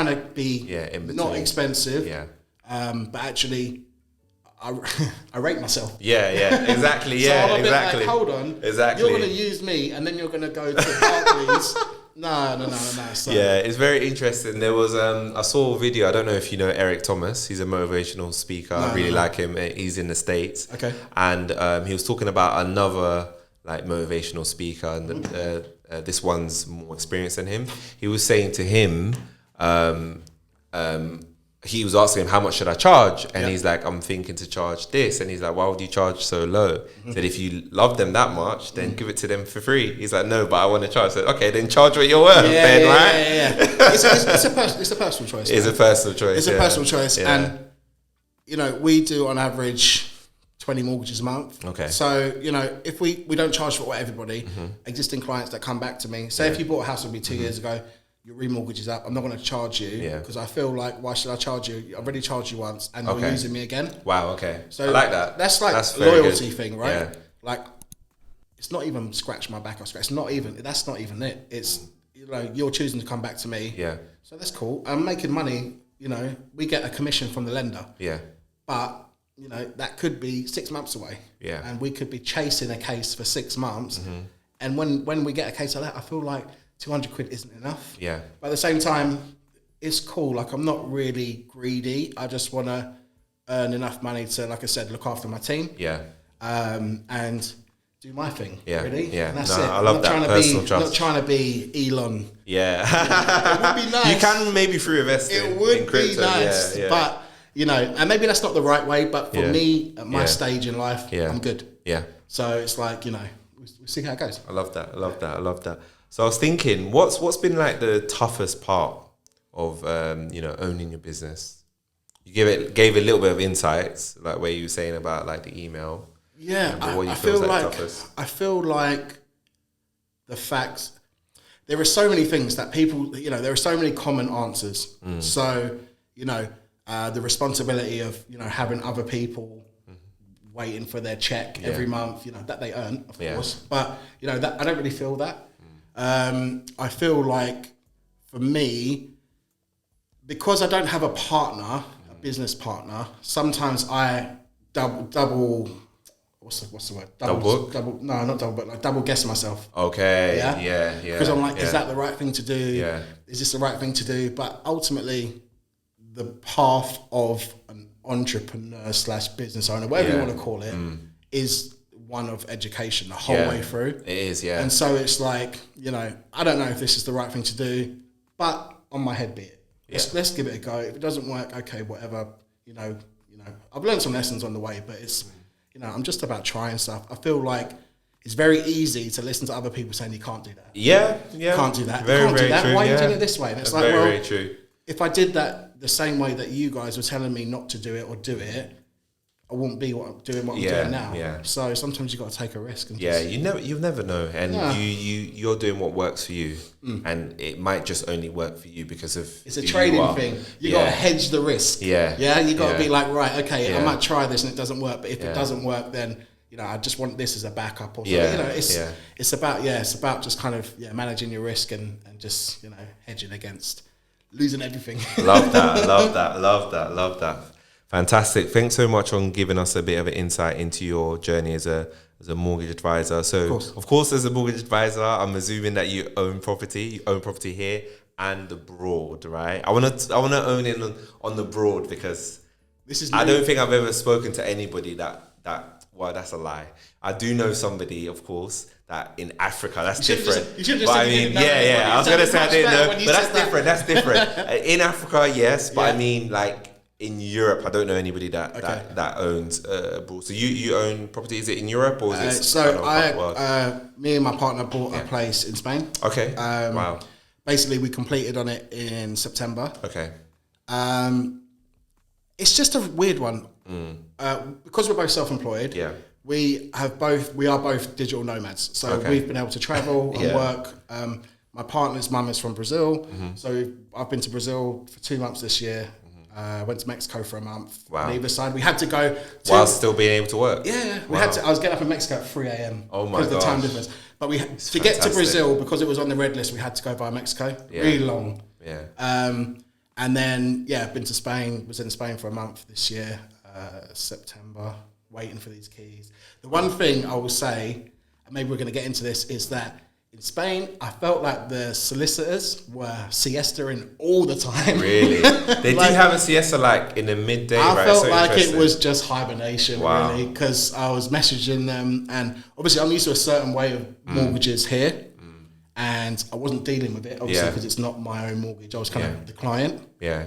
to be not expensive. But actually I rate myself. Exactly. So I'm a bit exactly. like, hold on. Exactly. You're gonna use me and then you're gonna go to Barclays. No. So. Yeah, it's very interesting. There was I saw a video. I don't know if you know Eric Thomas. He's a motivational speaker. I really like him. He's in the States. Okay. And he was talking about another like motivational speaker, and this one's more experienced than him. He was saying to him, he was asking him, how much should I charge? And he's like, I'm thinking to charge this. And he's like, why would you charge so low? He said, if you love them that much, then give it to them for free. He's like, no, but I want to charge. I said, okay, then charge what you're worth, Ben, right? It's a personal choice. It's a personal choice. It's a personal choice. And, you know, we do on average 20 mortgages a month. Okay. So, you know, if we don't charge for everybody, existing clients that come back to me, say if you bought a house with me 2 years ago, your remortgage is up, I'm not going to charge you because I feel like, why should I charge you? I've already charged you once and you're using me again. Wow, okay. So I like that. That's like that's loyalty thing, right? Yeah. Like, it's not even scratch my back or scratch. That's not even it. It's, you know, you're choosing to come back to me. Yeah. So that's cool. I'm making money, you know, we get a commission from the lender. Yeah. But, you know, that could be 6 months away. Yeah. And we could be chasing a case for 6 months. And when we get a case like that, I feel like £200 isn't enough. Yeah. But at the same time, it's cool. Like, I'm not really greedy. I just want to earn enough money to, like I said, look after my team. Yeah. And do my thing. Yeah. Really. Yeah. And that's it. I love that personal trust. I'm not trying to be Elon. Yeah. It would be nice. You can maybe through investing. It would be nice. Yeah, yeah. But, you know, and maybe that's not the right way, but for me, at my stage in life, I'm good. Yeah. So it's like, you know, we'll see how it goes. I love that. I love that. I love that. So I was thinking, what's been like the toughest part of you know, owning your business? You gave a little bit of insights, like where you were saying about like the email. Yeah, I feel like the facts. There are so many things that people, you know, there are so many common answers. So, you know, the responsibility of, you know, having other people waiting for their check every month, you know, that they earn, of course. But, you know, that I don't really feel that. I feel like, for me, because I don't have a partner, a business partner, sometimes I double what's the word? Double guess myself. Okay. Yeah. Because I'm like, is that the right thing to do? Yeah. Is this the right thing to do? But ultimately, the path of an entrepreneur / business owner, whatever you want to call it, is one of education the whole way through. It is, yeah. And so it's like, you know, I don't know if this is the right thing to do, but on my head be it. Let's give it a go. If it doesn't work, okay, whatever. You know, I've learned some lessons on the way, but it's, you know, I'm just about trying stuff. I feel like it's very easy to listen to other people saying you can't do that. Yeah. You can't do that. Very, you can't very do that. True, Why are you doing it this way? And it's like, very true. If I did that the same way that you guys were telling me not to do it or do it, I wouldn't be what I'm doing now. Yeah. So sometimes you got to take a risk. And you'll never know, and you're doing what works for you, and it might just only work for you because of it's a trading thing. You got to hedge the risk. Yeah. You got to be like, right, okay, I might try this and it doesn't work, but if it doesn't work, then you know I just want this as a backup or something. You know, it's about just kind of managing your risk and just, you know, hedging against losing everything. Love that. Fantastic. Thanks so much on giving us a bit of an insight into your journey as a mortgage advisor. So, of course, as a mortgage advisor, I'm assuming that you own property. You own property here and abroad, right? I want to own in on the broad because I don't think I've ever spoken to anybody that well, that's a lie. I do know somebody, of course, that in Africa, that's different. You should just but I mean, I was going to say I didn't know, but that's different. In Africa, yes, but I mean, like, in Europe, I don't know anybody that owns abroad. So you own property? Is it in Europe or is it? So me and my partner bought a place in Spain. Okay. Wow. Basically, we completed on it in September. Okay. It's just a weird one because we're both self-employed. Yeah. We are both digital nomads, so we've been able to travel and work. My partner's mum is from Brazil, so I've been to Brazil for 2 months this year. Went to Mexico for a month. Wow. On either side, we had to go while still being able to work. Yeah, we had to. I was getting up in Mexico at 3 a.m. Oh my because of the time difference. But we to get to Brazil because it was on the red list. We had to go via Mexico. Yeah. Really long. Yeah. And then been to Spain. Was in Spain for a month this year, September. Waiting for these keys. The one thing I will say, and maybe we're going to get into this, is that in Spain, I felt like the solicitors were siestaing all the time. Really? They do have a siesta like in the midday, right? I felt like it was just hibernation, wow. really, because I was messaging them, and obviously I'm used to a certain way of mortgages here, and I wasn't dealing with it, obviously, because it's not my own mortgage. I was kind of the client. Yeah.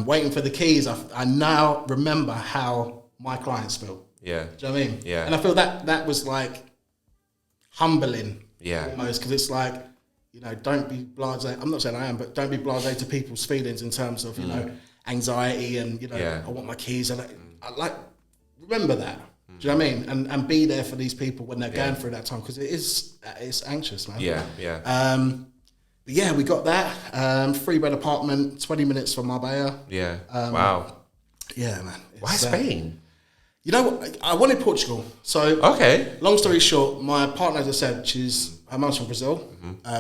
Waiting for the keys. I now remember how my clients felt. Yeah. Do you know what I mean? Yeah. And I feel that was like humbling. Yeah. Almost, because it's like, don't be blasé. I'm not saying I am, but don't be blasé to people's feelings in terms of, anxiety and, I want my keys. And I like, remember that. Do you know what I mean? And be there for these people when they're going through that time, because it's anxious, man. Yeah, yeah. But yeah, we got that. 3-bed apartment, 20 minutes from Marbella. Yeah. Wow. Yeah, man. Why Spain? You know what? I wanted Portugal. So, long story short, my partner, as I said, her mum's from Brazil.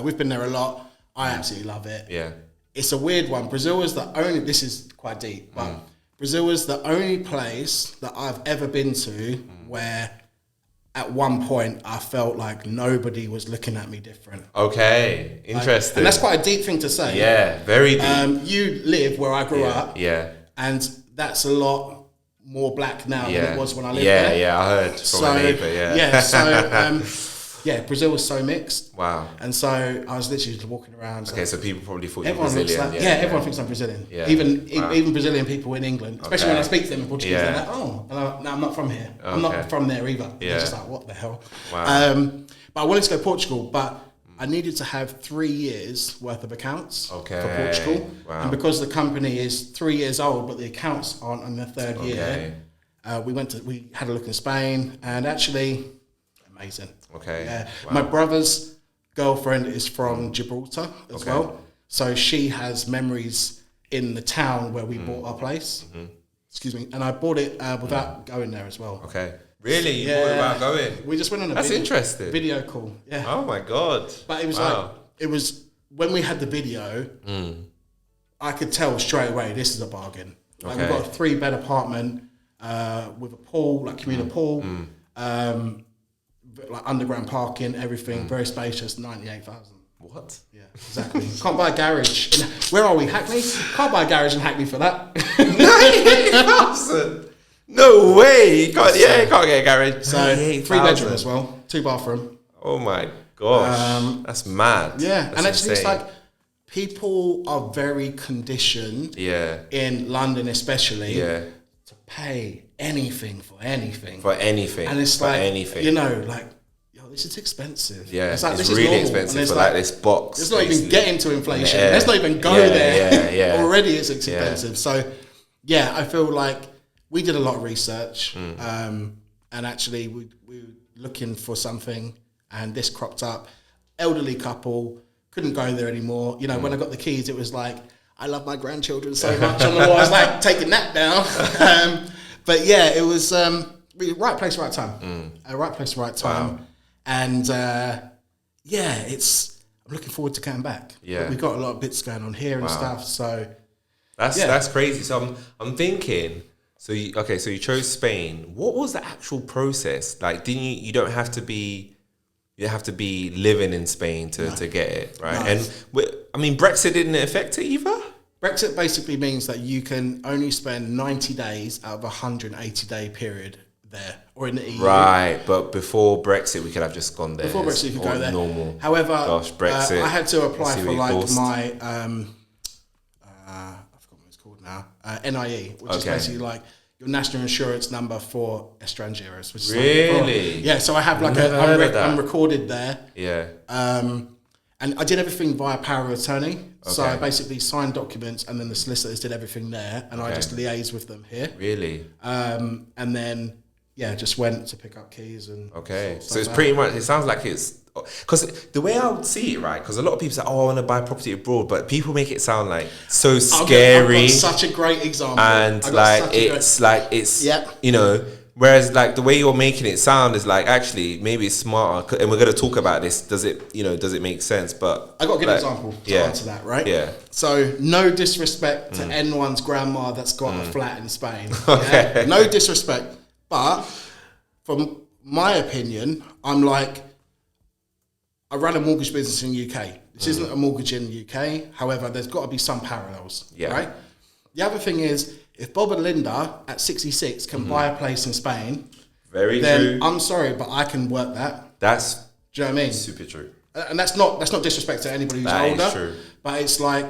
We've been there a lot. I absolutely love it. Yeah. It's a weird one. Brazil is the only, this is quite deep, but Brazil is the only place that I've ever been to where at one point I felt like nobody was looking at me different. Okay, interesting. And that's quite a deep thing to say. Yeah, very deep. You live where I grew up. Yeah. And that's a lot more black now than it was when I lived there. Yeah, I heard from a neighbour, Brazil was so mixed. Wow. And so I was literally just walking around. Okay, so people probably thought you were everyone Brazilian. Looks like, everyone thinks I'm Brazilian. Yeah. Even Brazilian people in England, especially when I speak to them in Portuguese, they're like, no, I'm not from here. I'm not from there either. Yeah. They're just like, what the hell? Wow. But I wanted to go to Portugal, but I needed to have 3 years worth of accounts for Portugal. Wow. And because the company is 3 years old, but the accounts aren't in the third year, we had a look in Spain, and actually, amazing. Okay. Yeah. Wow. My brother's girlfriend is from Gibraltar as well, so she has memories in the town where we bought our place. Excuse me, and I bought it without going there as well. Okay. Really? You bought it without going? We just went on a interesting video call. Yeah. Oh my God. But it was when we had the video, I could tell straight away this is a bargain. Like we've got a 3-bed apartment with a pool, like communal pool, like underground parking, everything, very spacious, 98,000. What? Yeah, exactly. Can't buy a garage. Where are we, Hackney? Can't buy a garage in Hackney for that. 98,000. No way! You can't get a garage. So 3-bedroom as well, 2-bathroom. Oh my gosh, that's mad. Yeah, that's and actually, insane. it's like people are very conditioned. In London, especially. To pay anything for anything. And it's like anything. This is expensive. Yeah, it's like, it's this really is expensive for like this box. It's not even getting to inflation. Let's not even go there. Yeah. Already it's expensive. So, I feel like we did a lot of research, and actually we were looking for something, and this cropped up. Elderly couple, couldn't go there anymore. When I got the keys, it was like, I love my grandchildren so much on the wall. I was like taking that down. But yeah, it was right place, right time. Right place, right time. Wow. And I'm looking forward to coming back. Yeah, we've got a lot of bits going on here and stuff. So that's crazy. So I'm thinking. So you chose Spain. What was the actual process? Like, didn't you don't have to be living in Spain to get it, right? No. And Brexit didn't affect it either? Brexit basically means that you can only spend 90 days out of a 180-day period there or in the EU. Right, but before Brexit, we could have just gone there. Before Brexit, you could go there. Normal. However, Brexit. I had to apply for like my, I forgot what it's called. called now, NIE, which is basically like your national insurance number for extranjeros. Which is really? Yeah, so I have like I'm recorded there. Yeah. And I did everything via power of attorney. So I basically signed documents and then the solicitors did everything there and I just liaised with them here. Really? And then, just went to pick up keys and... So it's pretty much, it sounds like it's... Because the way I would see it, right? Because a lot of people say, oh, I want to buy property abroad, but people make it sound like so scary. I've got such a great example. And you know, whereas like the way you're making it sound is like, actually, maybe it's smarter. And we're going to talk about this. Does it make sense? But I got a good example to answer that, right? Yeah. So no disrespect to anyone's grandma that's got a flat in Spain. Yeah? No disrespect. But from my opinion, I'm like, I run a mortgage business in the UK. This isn't a mortgage in the UK. However, there's got to be some parallels, right? The other thing is, if Bob and Linda at 66 can buy a place in Spain, then I'm sorry, but I can work that. Do you know what I mean? Super true. And that's not disrespect to anybody who's older. Is true. But it's like,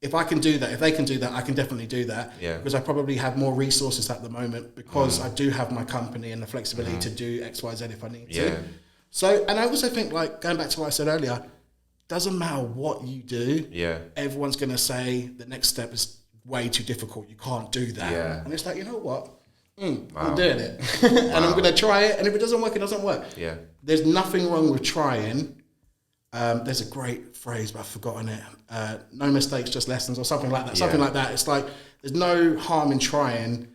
if I can do that, if they can do that, I can definitely do that. Yeah. Because I probably have more resources at the moment because I do have my company and the flexibility to do X, Y, Z if I need to. So, and I also think, like, going back to what I said earlier, doesn't matter what you do. Yeah. Everyone's going to say the next step is way too difficult. You can't do that. Yeah. And it's like, you know what? I'm doing it. And I'm going to try it. And if it doesn't work, it doesn't work. Yeah. There's nothing wrong with trying. There's a great phrase, but I've forgotten it. No mistakes, just lessons or something like that. Something like that. It's like, there's no harm in trying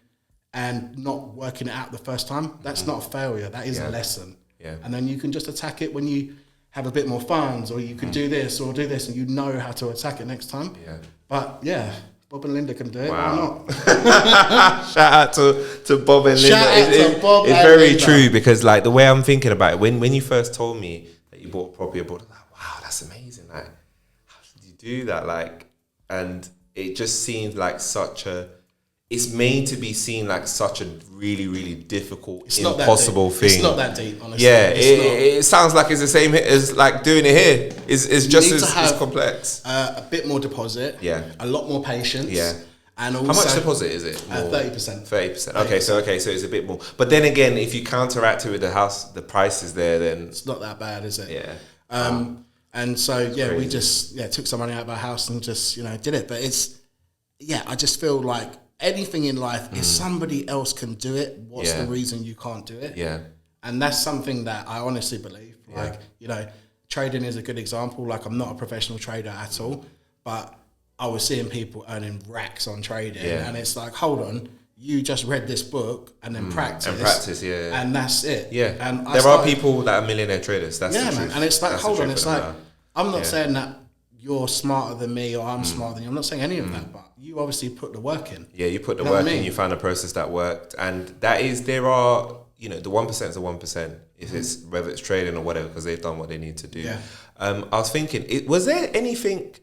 and not working it out the first time. That's not a failure. That is a lesson. Yeah. And then you can just attack it when you have a bit more funds, or you can do this or do this, and you know how to attack it next time. Yeah. But Bob and Linda can do it. Wow. Why not? Shout out to Bob and Linda. It's very true, because like the way I'm thinking about it, when you first told me that you bought property abroad, I'm like, wow, that's amazing. Like, how did you do that? Like, and it just seemed like it's made to be seen like such a really, really difficult, impossible thing. It's not that deep, honestly. Yeah, it sounds like it's the same as like doing it here. It's just as complex. A bit more deposit. Yeah. A lot more patience. Yeah. And also, how much deposit is it? 30%. 30%. Okay, so it's a bit more. But then again, if you counteract it with the prices there, then it's not that bad, is it? Yeah. And so we just took some money out of our house and just did it. But I just feel like anything in life, if somebody else can do it, what's the reason you can't do it? Yeah. And that's something that I honestly believe. Like, trading is a good example. Like, I'm not a professional trader at all, but I was seeing people earning racks on trading. Yeah. And it's like, hold on, you just read this book and then practice. And that's it. Yeah. And there are people that are millionaire traders. That's the truth. Man. And it's like, hold on, it's like, I'm not saying that you're smarter than me or I'm smarter than you. I'm not saying any of that, but you obviously put the work in. Yeah, you put the work in, you found a process that worked. And there are, the 1% is the 1%, if it's whether it's trading or whatever, because they've done what they need to do. Yeah. I was thinking, was there anything,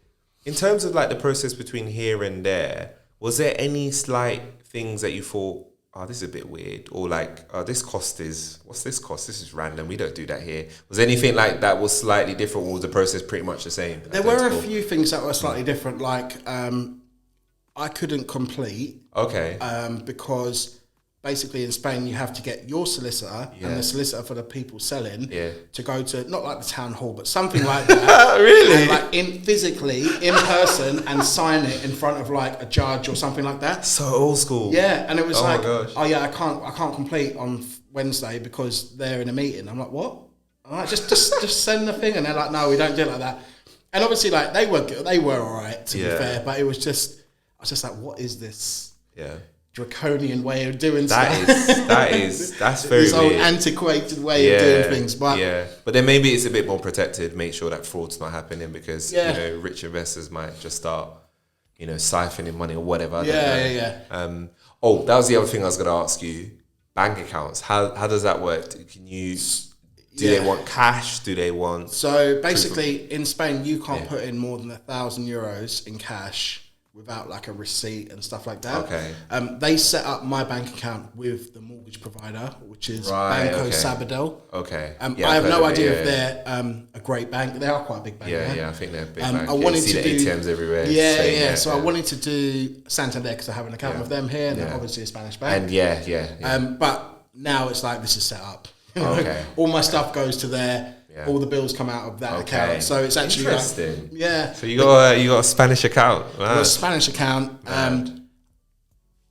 in terms of like the process between here and there, was there any slight things that you thought, oh, this is a bit weird, or like, oh, what's this cost? This is random. We don't do that here. Was anything like that was slightly different, or was the process pretty much the same? There were a few things that were slightly different, like I couldn't complete. Okay. Because basically in Spain you have to get your solicitor and the solicitor for the people selling to go to, not like the town hall, but something like that. Really? And like physically in person and sign it in front of like a judge or something like that. So old school. Yeah, and it was I can't complete on Wednesday because they're in a meeting. I'm like, what? All right, just send the thing, and they're like, no, we don't do it like that. And obviously, like they were all right to be fair, but it was just, I was just like, what is this? Yeah. Draconian way of doing stuff. That's very this old antiquated way of doing things. But but then maybe it's a bit more protected. Make sure that fraud's not happening, because rich investors might just start siphoning money or whatever. That was the other thing I was going to ask you. Bank accounts. How does that work? Can you? Do they want cash? Do they want? So basically, in Spain, you can't put in more than €1,000 in cash without like a receipt and stuff like that. Okay. They set up my bank account with the mortgage provider, which is Banco Sabadell. Okay. I have no idea if they're a great bank. They are quite a big bank. Yeah, I think they're a big bank. I wanted see to the do ATMs everywhere. So I wanted to do Santander because I have an account with them here, and they're obviously a Spanish bank. And but now it's like this is set up. Okay. All my stuff goes to there. Yeah. All the bills come out of that account, so it's actually interesting. Like, so you got a Spanish account. Wow. I got a Spanish account. I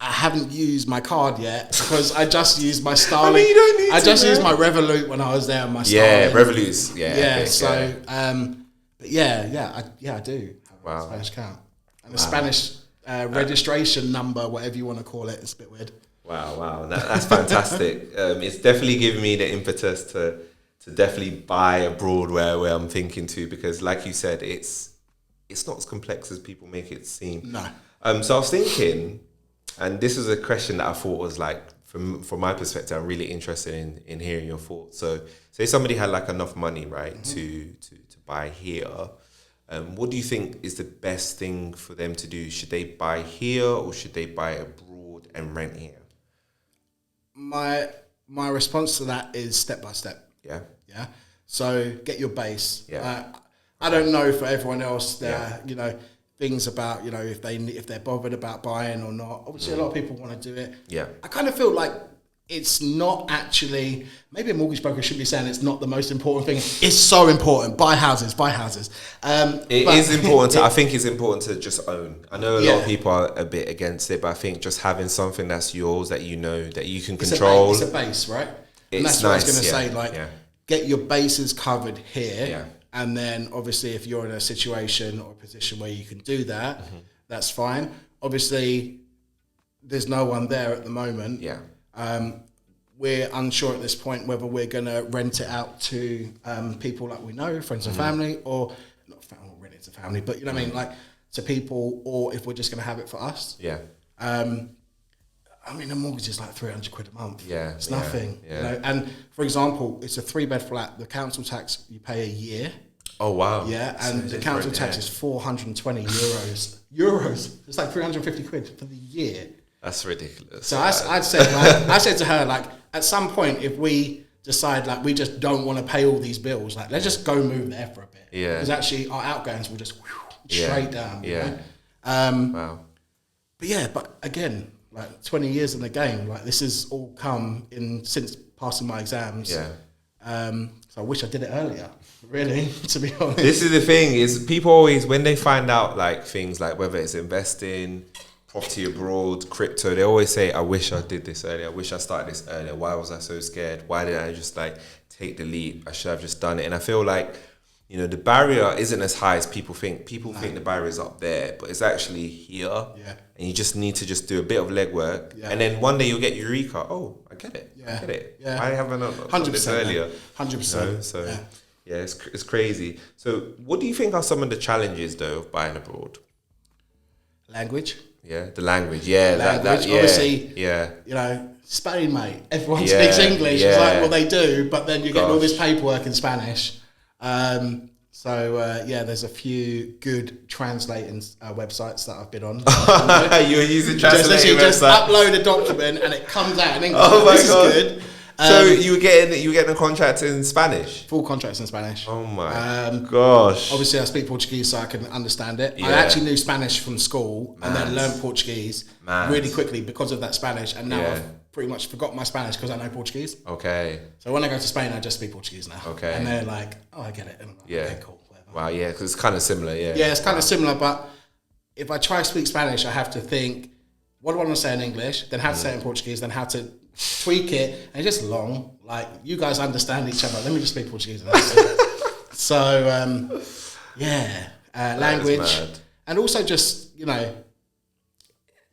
haven't used my card yet because I just used my Starlink. I mean, you don't need I just used my Revolut when I was there on my Starlink. Yeah, Revolut's. Yeah. So, but I do have a Spanish account and a Spanish registration number, whatever you want to call it. It's a bit weird. Wow, that's fantastic. It's definitely given me the impetus to definitely buy abroad where I'm thinking to, because like you said, it's not as complex as people make it seem. No. So I was thinking, and this is a question that I thought was like, from my perspective, I'm really interested in hearing your thoughts. So say somebody had like enough money, right, to buy here. What do you think is the best thing for them to do? Should they buy here or should they buy abroad and rent here? My response to that is step by step. Yeah. So get your base. I don't know for everyone else. Things about if they're bothered about buying or not. Obviously, a lot of people want to do it. Yeah. I kind of feel like it's not actually. Maybe a mortgage broker should be saying it's not the most important thing. It's so important. Buy houses. It is important. I think it's important to just own. I know a lot of people are a bit against it, but I think just having something that's yours that you know that you can control. It's a base, right? And that's what I was going to say. Like, get your bases covered here. Yeah. And then obviously if you're in a situation or a position where you can do that, that's fine. Obviously, there's no one there at the moment. Yeah. We're unsure at this point whether we're going to rent it out to people like we know, friends and family, or not rent it to family, but you know what I mean, like to people, or if we're just going to have it for us. Yeah. I mean, a mortgage is like £300 a month. Yeah. It's nothing. You know? And for example, it's a 3-bed flat. The council tax you pay a year. Oh, wow. Yeah. And the council tax is 420 euros. It's like 350 quid for the year. That's ridiculous. So I said to her, like, at some point, if we decide like we just don't want to pay all these bills, like let's just go move there for a bit. Yeah. Because actually our outgoings will just straight down. Yeah. Wow. But again, like 20 years in the game, like this has all come in since passing my exams. Yeah. So I wish I did it earlier, really, to be honest. This is the thing, is people always, when they find out like things like whether it's investing, property abroad, crypto, they always say, I wish I did this earlier. I wish I started this earlier. Why was I so scared? Why didn't I just like take the leap? I should have just done it. And I feel like, you know, the barrier isn't as high as people think. People think the barrier is up there, but it's actually here. Yeah. And you just need to just do a bit of legwork. Yeah. And then one day you'll get eureka. Oh, I get it. Yeah. I get it. Yeah. Why haven't I done this earlier? 100%. You know? So, it's crazy. So what do you think are some of the challenges, though, of buying abroad? Language. Yeah, the language. Yeah, language. Obviously, you know, Spain, mate. Everyone speaks English. It's like, well, they do, but then you get all this paperwork in Spanish. There's a few good translating websites that I've been on. You were using translating just upload a document and it comes out in English. Oh my God. Is good. So you were getting a contract in Spanish? Full contracts in Spanish. Oh my gosh. Obviously, I speak Portuguese, so I can understand it. Yeah. I actually knew Spanish from school and then learned Portuguese really quickly because of that Spanish. And now I've pretty much forgot my Spanish because I know Portuguese. Okay. So when I go to Spain, I just speak Portuguese now. Okay. And they're like, oh, I get it. And I'm like, okay, cool. Whatever. Wow, yeah, because it's kind of similar, yeah. Yeah, it's kind of similar, but if I try to speak Spanish, I have to think, what do I want to say in English? Then how to say it in Portuguese? Then how to tweak it? And it's just long. Like, you guys understand each other. Let me just speak Portuguese. So, language. And also just, you know,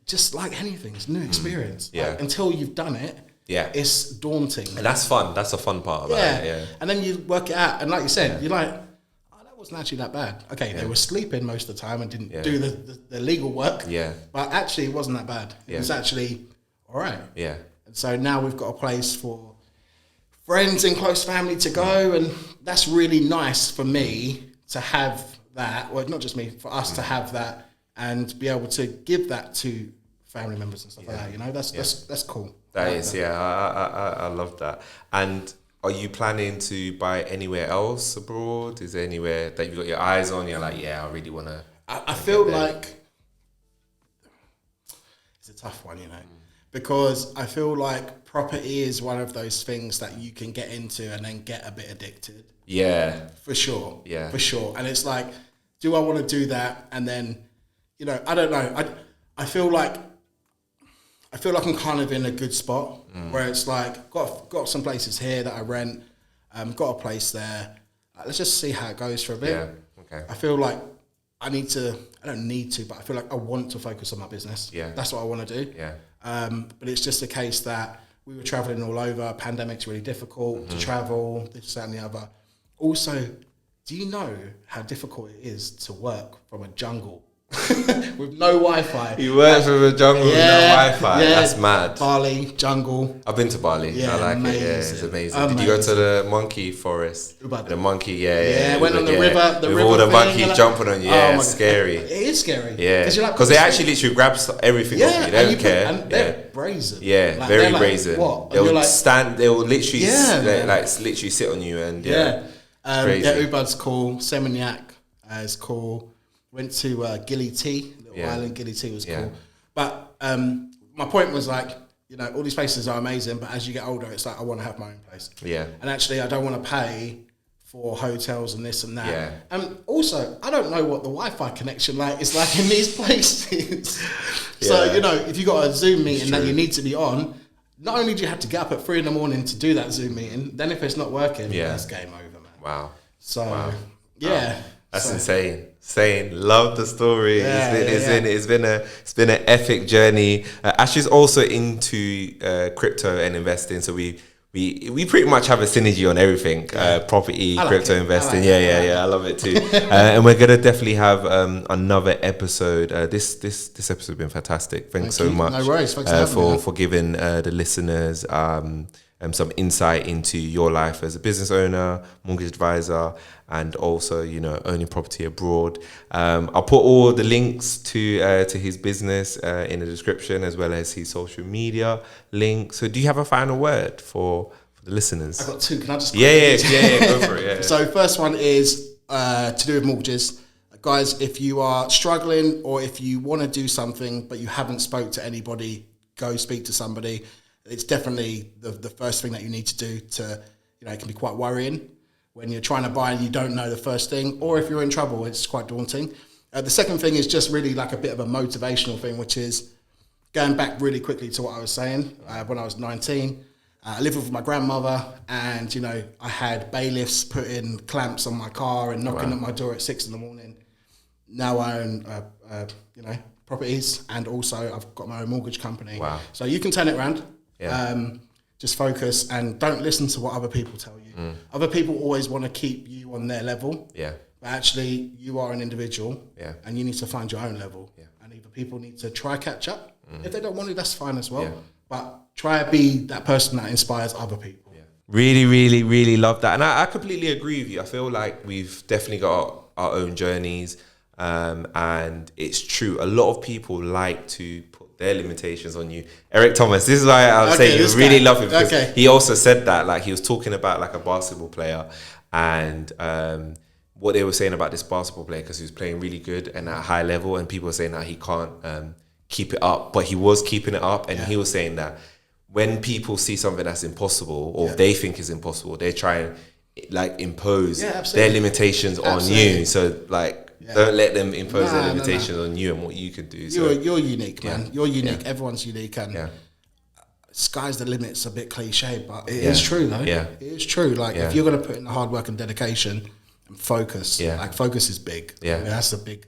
just like anything, it's new experience. Yeah. Like, until you've done it, it's daunting. And that's fun. That's a fun part about it. Yeah. And then you work it out. And like you said, you're like, oh, that wasn't actually that bad. Okay, they were sleeping most of the time and didn't do the legal work. Yeah. But actually, it wasn't that bad. It was actually all right. Yeah. And so now we've got a place for friends and close family to go. And that's really nice for me to have that, or not just me, for us to have that and be able to give that to family members and stuff like that. You know, that's cool. That is, I love that. And are you planning to buy anywhere else abroad? Is there anywhere that you've got your eyes on? You're like, yeah, I really want to. I feel like it's a tough one, you know, because I feel like property is one of those things that you can get into and then get a bit addicted. Yeah. For sure. Yeah. For sure. And it's like, do I want to do that? And then, you know, I don't know. I feel like I'm kind of in a good spot where it's like, got some places here that I rent, got a place there. Let's just see how it goes for a bit. Yeah. Okay. I feel like I don't need to, but I feel like I want to focus on my business. Yeah. That's what I want to do. Yeah. But it's just a case that we were traveling all over. Pandemic's really difficult to travel, this, that, and the other. Also, do you know how difficult it is to work from a jungle with no Wi-Fi? You work from a jungle with no Wi-Fi. Yeah. That's mad. Bali, jungle. I've been to Bali. Yeah, I like amazing. it. Yeah, it's amazing. Did you go to the monkey forest? The monkey, Yeah, went on the river. With all the monkeys jumping on you. Yeah, it's scary. It is scary. Yeah, because they actually literally grab everything off you. They don't care. And they're brazen. Yeah, like, very like, brazen. What? They'll stand. They will literally, like literally sit on you and Ubud's cool. Seminyak is cool. Went to Gilly Tea, little island. Gilly Tea was cool. But my point was like, you know, all these places are amazing, but as you get older, it's like I want to have my own place. Yeah. And actually, I don't want to pay for hotels and this and that. Yeah. And also, I don't know what the Wi-Fi connection is like in these places. So, you know, if you got a Zoom meeting that you need to be on, not only do you have to get up at 3 a.m. to do that Zoom meeting, then if it's not working, that's game over, man. Wow. So, That's insane. Love the story. It's been an epic journey. Ash is also into crypto and investing, so we pretty much have a synergy on everything. Property, crypto investing. I love it too. And we're gonna definitely have another episode. This episode has been fantastic. Thanks so much. No worries. Thanks for giving the listeners some insight into your life as a business owner, mortgage advisor, and also, you know, owning property abroad. I'll put all the links to his business in the description, as well as his social media links. So do you have a final word for the listeners? I've got two. Can I just... Yeah, go for it. Yeah. So first one is to do with mortgages. Guys, if you are struggling or if you want to do something but you haven't spoke to anybody, go speak to somebody. It's definitely the first thing that you need to do to, you know, it can be quite worrying when you're trying to buy and you don't know the first thing, or if you're in trouble, it's quite daunting. The second thing is just really like a bit of a motivational thing, which is going back really quickly to what I was saying. When I was 19, I lived with my grandmother, and, you know, I had bailiffs putting clamps on my car and knocking at my door at 6 a.m. Now I own, you know, properties, and also I've got my own mortgage company. Wow. So you can turn it around. Yeah. Just focus and don't listen to what other people tell you. Other people always want to keep you on their level. Yeah. But actually, you are an individual. Yeah. And you need to find your own level. Yeah. And either people need to try catch up. If they don't want to, that's fine as well. Yeah. But try to be that person that inspires other people. Yeah. Really, really, really love that. And I completely agree with you. I feel like we've definitely got our own journeys. And it's true. A lot of people like to put their limitations on you. Eric Thomas, this is why I'm saying you really love him, because he also said that, like, he was talking about like a basketball player and what they were saying about this basketball player, because he was playing really good and at a high level, and people were saying that he can't keep it up, but he was keeping it up. And he was saying that when people see something that's impossible or they think is impossible, they try and like impose their limitations on you. So like, don't let them impose their limitations on you and what you could do. So you're unique, man. You're unique. Everyone's unique, and sky's the limit's a bit cliche, but it is true, though. Yeah, it is true. Like if you're gonna put in the hard work and dedication and focus, like focus is big. Yeah, I mean, that's a big.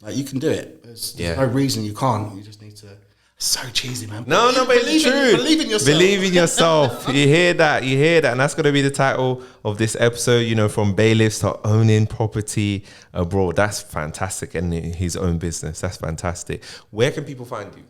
Like you can do it. There's no reason you can't. You just need to. So cheesy, man. No, but it's true. Believe in yourself. Believe in yourself. You hear that, and that's going to be the title of this episode. You know, from Baliffs to owning property abroad. That's fantastic, and his own business. That's fantastic. Where can people find you?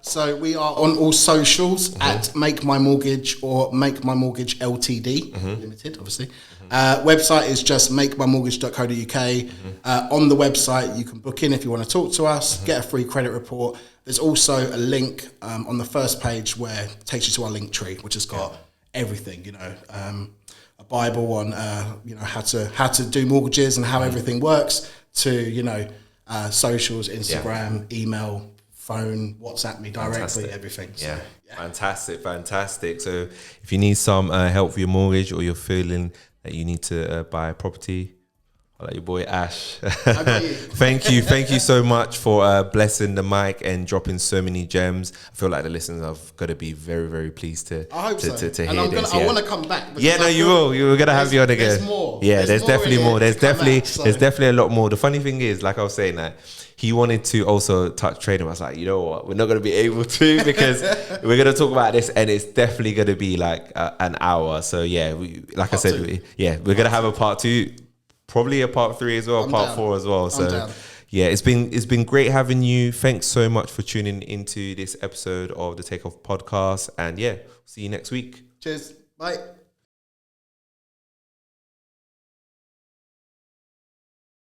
So we are on all socials at Make My Mortgage or Make My Mortgage Ltd, limited, obviously. Website is just makemymortgage.co.uk. On the website, you can book in if you want to talk to us, get a free credit report. There's also a link on the first page where it takes you to our link tree, which has got everything, a Bible on, how to do mortgages and how everything works to, socials, Instagram, email, phone, WhatsApp me directly, everything. So, Fantastic. So if you need some help with your mortgage or you're feeling that you need to buy a property, I'll let your boy Ash. Thank you so much for blessing the mic and dropping so many gems. I feel like the listeners have got to be very, very pleased to hear this. I want to come back. You will. You're gonna have you on again. There's more. Yeah, there's definitely more. There's definitely a lot more. The funny thing is, like I was saying, that he wanted to also touch trading. I was like, you know what, we're not going to be able to because we're going to talk about this and it's definitely going to be like an hour. So yeah, we're going to have a part 2, probably a part 3 as well, part 4 as well. So yeah, it's been great having you. Thanks so much for tuning into this episode of the Takeoff Podcast. And yeah, see you next week. Cheers. Bye.